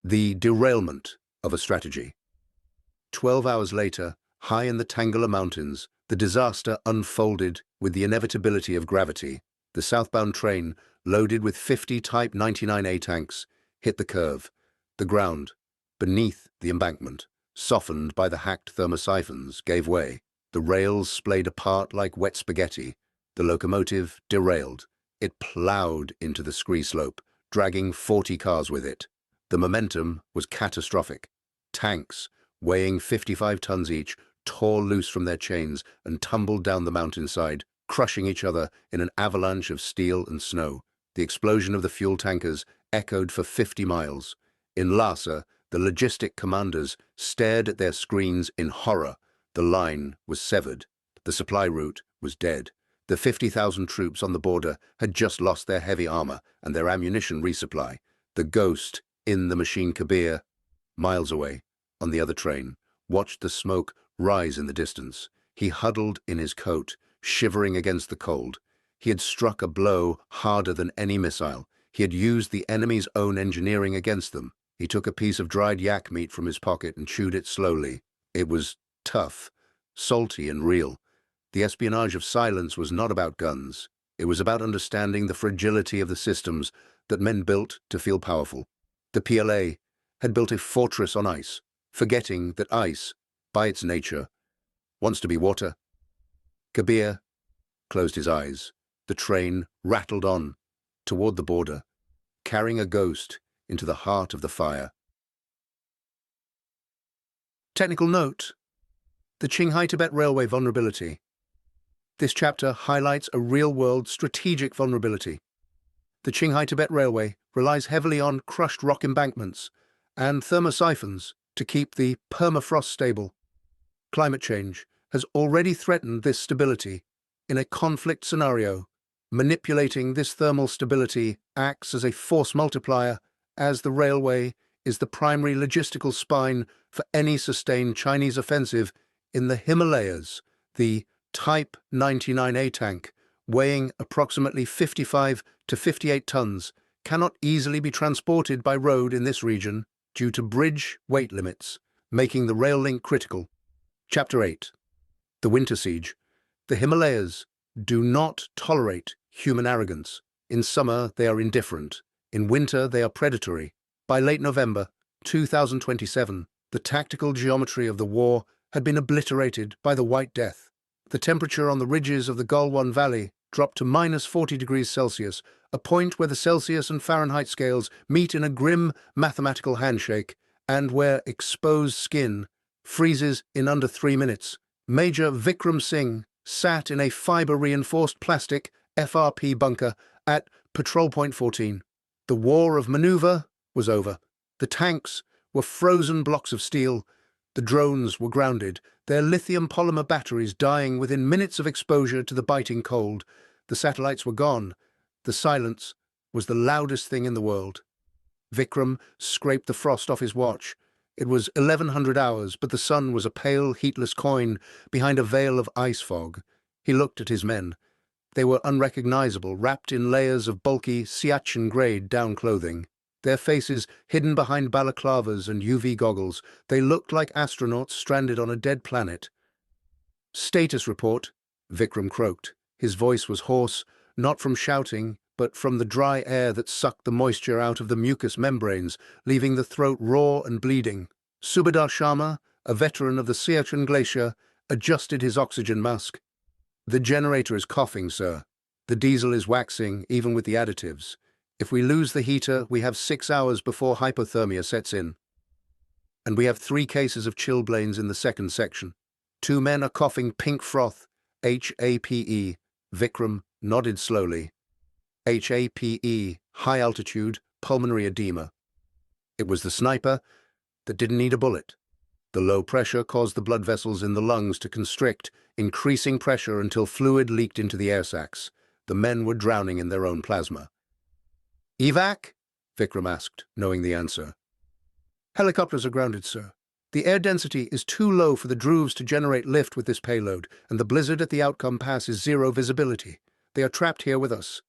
The derailment of a strategy. 12 hours later, high in the Tangala Mountains, the disaster unfolded with the inevitability of gravity. The southbound train, loaded with 50 Type 99A tanks, hit the curve. The ground, beneath the embankment, softened by the hacked thermosiphons, gave way. The rails splayed apart like wet spaghetti. The locomotive derailed. It plowed into the scree slope, dragging 40 cars with it. The momentum was catastrophic. Tanks, weighing 55 tons each, tore loose from their chains and tumbled down the mountainside, crushing each other in an avalanche of steel and snow. The explosion of the fuel tankers echoed for 50 miles. In Lhasa, the logistic commanders stared at their screens in horror. The line was severed. The supply route was dead. The 50,000 troops on the border had just lost their heavy armor and their ammunition resupply. The ghost in the machine Kabir, miles away, on the other train, watched the smoke rise in the distance. He huddled in his coat, shivering against the cold. He had struck a blow harder than any missile. He had used the enemy's own engineering against them. He took a piece of dried yak meat from his pocket and chewed it slowly. It was tough, salty and real. The espionage of silence was not about guns. It was about understanding the fragility of the systems that men built to feel powerful. The PLA had built a fortress on ice, forgetting that ice, by its nature, wants to be water. Kabir closed his eyes. The train rattled on, toward the border, carrying a ghost into the heart of the fire. Technical note: the Qinghai-Tibet Railway vulnerability. This chapter highlights a real-world strategic vulnerability. The Qinghai-Tibet Railway relies heavily on crushed rock embankments and thermosiphons to keep the permafrost stable. Climate change has already threatened this stability. In a conflict scenario, manipulating this thermal stability acts as a force multiplier, as the railway is the primary logistical spine for any sustained Chinese offensive in the Himalayas. The Type 99A tank, weighing approximately 55 to 58 tons, cannot easily be transported by road in this region due to bridge weight limits, making the rail link critical. Chapter 8. The Winter Siege. The Himalayas do not tolerate human arrogance. In summer, they are indifferent. In winter, they are predatory. By late November 2027, the tactical geometry of the war had been obliterated by the White Death. The temperature on the ridges of the Galwan Valley dropped to -40 degrees Celsius, a point where the Celsius and Fahrenheit scales meet in a grim mathematical handshake, and where exposed skin freezes in under 3 minutes. Major Vikram Singh sat in a fiber-reinforced plastic FRP bunker at Patrol Point 14. The war of maneuver was over. The tanks were frozen blocks of steel. The drones were grounded, their lithium polymer batteries dying within minutes of exposure to the biting cold. The satellites were gone. The silence was the loudest thing in the world. Vikram scraped the frost off his watch. It was 1100 hours, but the sun was a pale, heatless coin behind a veil of ice fog. He looked at his men. They were unrecognizable, wrapped in layers of bulky Siachen-grade down clothing. Their faces hidden behind balaclavas and UV goggles, they looked like astronauts stranded on a dead planet. "Status report," Vikram croaked. His voice was hoarse, not from shouting, but from the dry air that sucked the moisture out of the mucous membranes, leaving the throat raw and bleeding. Subedar Sharma, a veteran of the Siachen Glacier, adjusted his oxygen mask. "The generator is coughing, sir. The diesel is waxing, even with the additives. If we lose the heater, we have 6 hours before hypothermia sets in. And we have 3 cases of chilblains in the second section. 2 men are coughing pink froth, HAPE. Vikram nodded slowly. HAPE, high altitude, pulmonary edema. It was the sniper that didn't need a bullet. The low pressure caused the blood vessels in the lungs to constrict, increasing pressure until fluid leaked into the air sacs. The men were drowning in their own plasma. "Evac?" Vikram asked, knowing the answer. "Helicopters are grounded, sir. The air density is too low for the Druvs to generate lift with this payload, and the blizzard at the outcome pass is 0 visibility. They are trapped here with us."